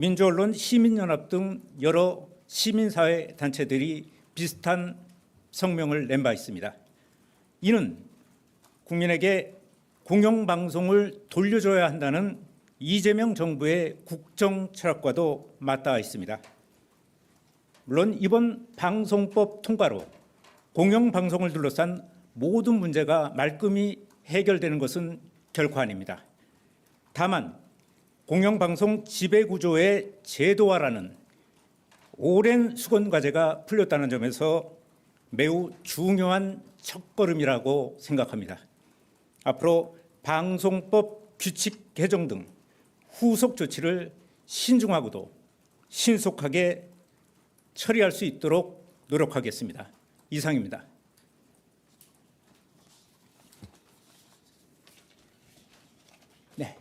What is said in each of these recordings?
민주언론, 시민연합 등 여러 시민사회 단체들이 비슷한 성명을 낸 바 있습니다. 이는 국민에게 공영방송을 돌려줘야 한다는 이재명 정부의 국정 철학과도 맞닿아 있습니다. 물론 이번 방송법 통과로 공영방송을 둘러싼 모든 문제가 말끔히 해결되는 것은 결코 아닙니다. 다만 공영방송 지배구조의 제도화라는 오랜 수건 과제가 풀렸다는 점에서 매우 중요한 첫걸음이라고 생각합니다. 앞으로 방송법 규칙 개정 등 후속 조치를 신중하고도 신속하게 처리할 수 있도록 노력하겠습니다. 이상입니다. 네.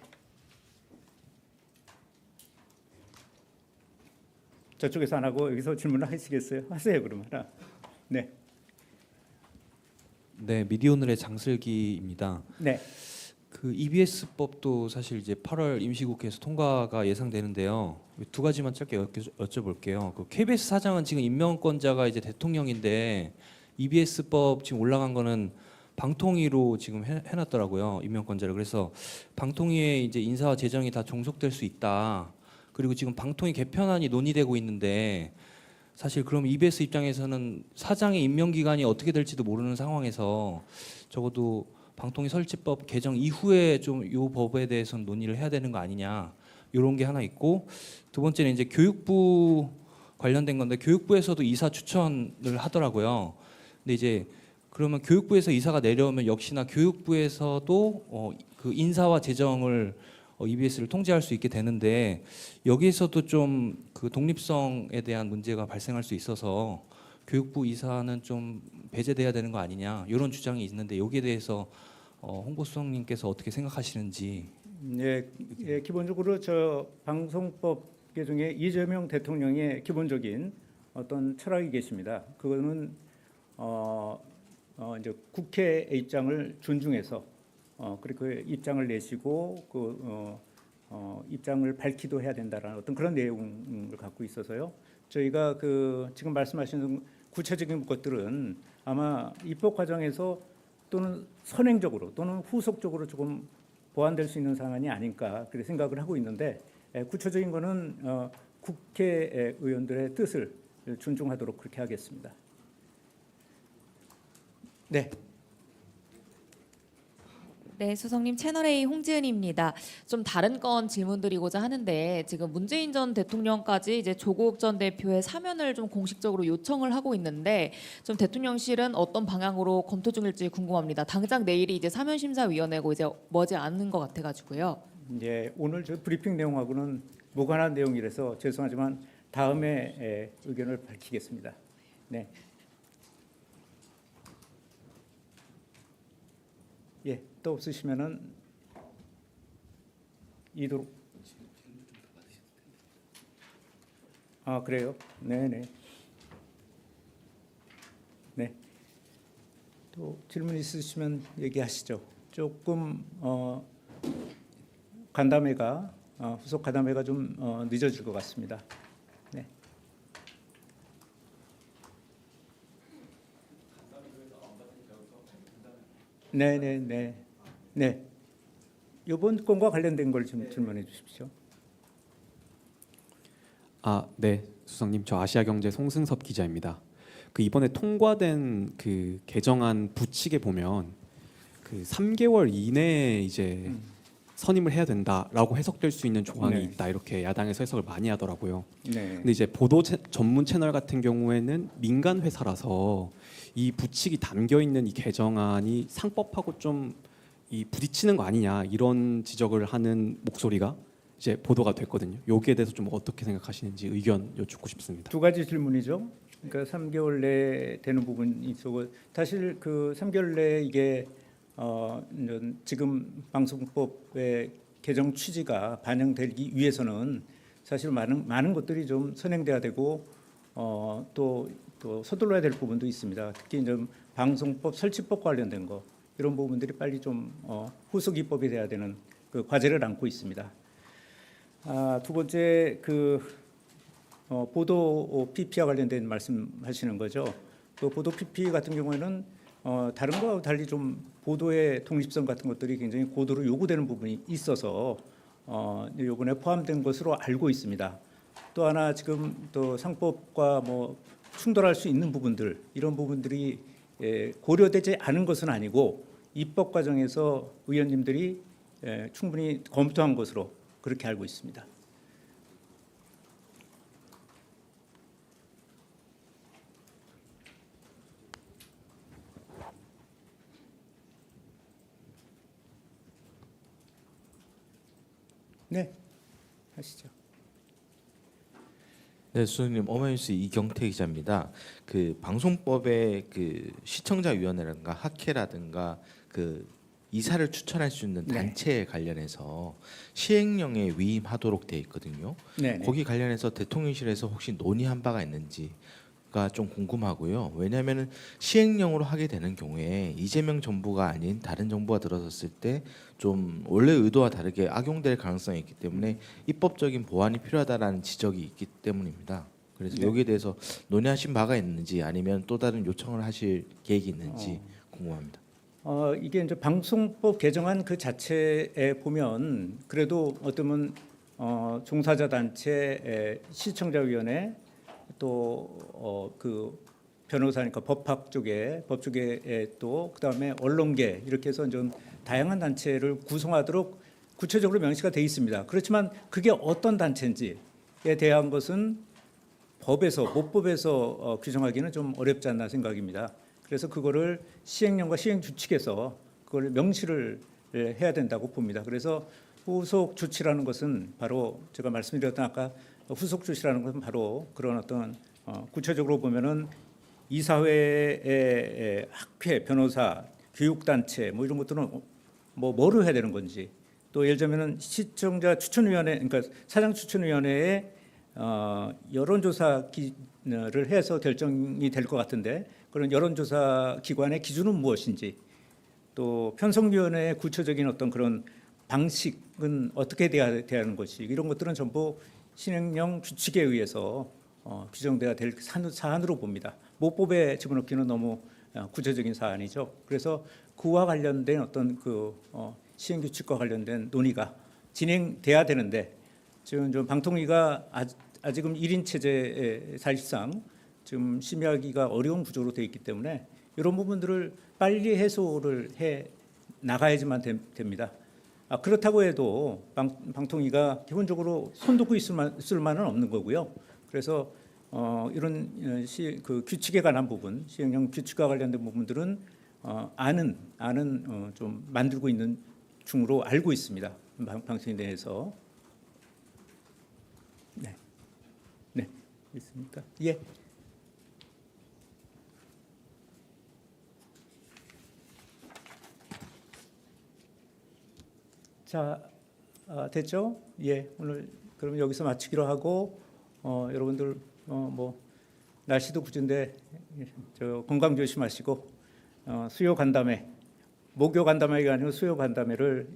저쪽에서 안 하고 여기서 질문을 하시겠어요? 하세요, 그러면. 네. 네, 미디어오늘의 장슬기입니다. 네. 그 EBS법도 사실 이제 8월 임시국회에서 통과가 예상되는데요. 두 가지만 짧게 여쭤볼게요. 그 KBS 사장은 지금 임명권자가 이제 대통령인데 EBS법 지금 올라간 거는 방통위로 지금 해놨더라고요. 임명권자를. 그래서 방통위에 이제 인사와 재정이 다 종속될 수 있다. 그리고 지금 방통위 개편안이 논의되고 있는데 사실 그럼 EBS 입장에서는 사장의 임명 기간이 어떻게 될지도 모르는 상황에서 적어도 방통위 설치법 개정 이후에 좀 이 법에 대해서는 논의를 해야 되는 거 아니냐 이런 게 하나 있고, 두 번째는 이제 교육부 관련된 건데 교육부에서도 이사 추천을 하더라고요. 근데 이제 그러면 교육부에서 이사가 내려오면 역시나 교육부에서도 그 인사와 재정을 EBS를 통제할 수 있게 되는데 여기에서도 좀 그 독립성에 대한 문제가 발생할 수 있어서 교육부 이사는 좀 배제돼야 되는 거 아니냐 이런 주장이 있는데 여기에 대해서 홍보수석님께서 어떻게 생각하시는지. 네, 기본적으로 저 방송법 개정에 이재명 대통령의 기본적인 어떤 철학이 계십니다. 그거는 이제 국회의 입장을 존중해서 그리고 그 입장을 내시고 입장을 밝히도 해야 된다라는 어떤 그런 내용을 갖고 있어서요. 저희가 그 지금 말씀하시는 구체적인 것들은 아마 입법 과정에서 또는 선행적으로 또는 후속적으로 조금 보완될 수 있는 사안이 아닐까 그렇게 생각을 하고 있는데, 구체적인 거는 국회의원들의 뜻을 존중하도록 그렇게 하겠습니다. 네. 네, 수석님, 채널A 홍지은입니다. 좀 다른 건 질문드리고자 하는데 지금 문재인 전 대통령까지 이제 조국 전 대표의 사면을 좀 공식적으로 요청을 하고 있는데 좀 대통령실은 어떤 방향으로 검토 중일지 궁금합니다. 당장 내일이 이제 사면심사위원회고 이제 머지 않는 것 같아가지고요. 이제 오늘 저 브리핑 내용하고는 무관한 내용이라서 죄송하지만 다음에 의견을 밝히겠습니다. 네. 예, 또 없으시면은 이도록. 아, 그래요? 네네. 네. 또 질문 있으시면 얘기하시죠. 조금 간담회가 후속 간담회가 좀 늦어질 것 같습니다. 네. 네네네. 네. 이번 건과 관련된 걸 좀 질문해 주십시오. 네, 수석님, 저 아시아경제 송승섭 기자입니다. 그 이번에 통과된 그 개정안 부칙에 보면 그 3개월 이내에 이제 선임을 해야 된다라고 해석될 수 있는 조항이 네. 있다, 이렇게 야당에서 해석을 많이 하더라고요. 네. 근데 이제 보도 전문 채널 같은 경우에는 민간 회사라서 이 부칙이 담겨 있는 이 개정안이 상법하고 좀 이 부딪히는 거 아니냐 이런 지적을 하는 목소리가 이제 보도가 됐거든요. 여기에 대해서 좀 어떻게 생각하시는지 의견 여쭙고 싶습니다. 두 가지 질문이죠. 그러니까 3개월 내에 되는 부분이 있고, 사실 그 3개월 내에 이게 지금 방송법의 개정 취지가 반영되기 위해서는 사실 많은 것들이 좀 선행돼야 되고 또 서둘러야 될 부분도 있습니다. 특히 이제 방송법 설치법 관련된 거 이런 부분들이 빨리 좀 후속 입법이 돼야 되는 그 과제를 안고 있습니다. 두 번째 보도 PP와 관련된 말씀하시는 거죠. 그 보도 PP 같은 경우에는 다른 거와 달리 좀 보도의 독립성 같은 것들이 굉장히 고도로 요구되는 부분이 있어서 요번에 포함된 것으로 알고 있습니다. 또 하나 지금 또 상법과 뭐 충돌할 수 있는 부분들 이런 부분들이 고려되지 않은 것은 아니고 입법 과정에서 의원님들이 충분히 검토한 것으로 그렇게 알고 있습니다. 네, 하시죠. 네, 수석님, 어메이스 이경태 기자입니다. 그 방송법의 그 시청자위원회라든가 학회라든가 그 이사를 추천할 수 있는 네. 단체에 관련해서 시행령에 위임하도록 돼 있거든요. 네, 거기 관련해서 대통령실에서 혹시 논의한 바가 있는지가 좀 궁금하고요. 왜냐하면은 시행령으로 하게 되는 경우에 이재명 정부가 아닌 다른 정부가 들어섰을 때 좀 원래 의도와 다르게 악용될 가능성이 있기 때문에 입법적인 보완이 필요하다라는 지적이 있기 때문입니다. 그래서 네. 여기에 대해서 논의하신 바가 있는지 아니면 또 다른 요청을 하실 계획이 있는지 궁금합니다. 이게 이제 방송법 개정안 그 자체에 보면 그래도 어쩌면 종사자 단체, 시청자위원회 또 그 변호사니까 법학 쪽에 법 쪽에 또 그다음에 언론계 이렇게 해서 좀 다양한 단체를 구성하도록 구체적으로 명시가 돼 있습니다. 그렇지만 그게 어떤 단체인지에 대한 것은 모법에서 규정하기는 좀 어렵지 않나 생각입니다. 그래서 그거를 시행령과 시행 주칙에서 그걸 명시를 해야 된다고 봅니다. 그래서 후속 조치라는 것은 바로 제가 말씀드렸던 아까 후속 조치라는 것은 바로 그런 어떤 구체적으로 보면은 이사회의 학회, 변호사, 교육단체 뭐 이런 것들은 뭐를 해야 되는 건지 또 예를 들면은 시청자 추천위원회 그러니까 사장 추천위원회에 여론조사를 해서 결정이 될 것 같은데 그런 여론조사 기관의 기준은 무엇인지 또 편성위원회의 구체적인 어떤 그런 방식은 어떻게 돼야 하는 것이 이런 것들은 전부 시행령 규칙에 의해서 규정돼야 될 사안으로 봅니다. 모법에 집어넣기는 너무 구체적인 사안이죠. 그래서 그와 관련된 어떤 시행 규칙과 관련된 논의가 진행돼야 되는데 지금 좀 방통위가 아직은 1인 체제에 사실상 지금 심의하기가 어려운 구조로 되어 있기 때문에 이런 부분들을 빨리 해소를 해 나가야지만 됩니다. 그렇다고 해도 방통위가 기본적으로 손놓고 있을 만은 없는 거고요. 그래서 이런 그 규칙에 관한 부분, 시행령 규칙과 관련된 부분들은 안은 좀 만들고 있는 중으로 알고 있습니다. 방통위 내에서. 네, 있습니까? 예. 자, 됐죠? 예, 오늘 그럼 여기서 마치기로 하고 여러분들 뭐 날씨도 굿인데 건강 조심하시고 수요 간담회, 목요 간담회가 아니고 수요 간담회를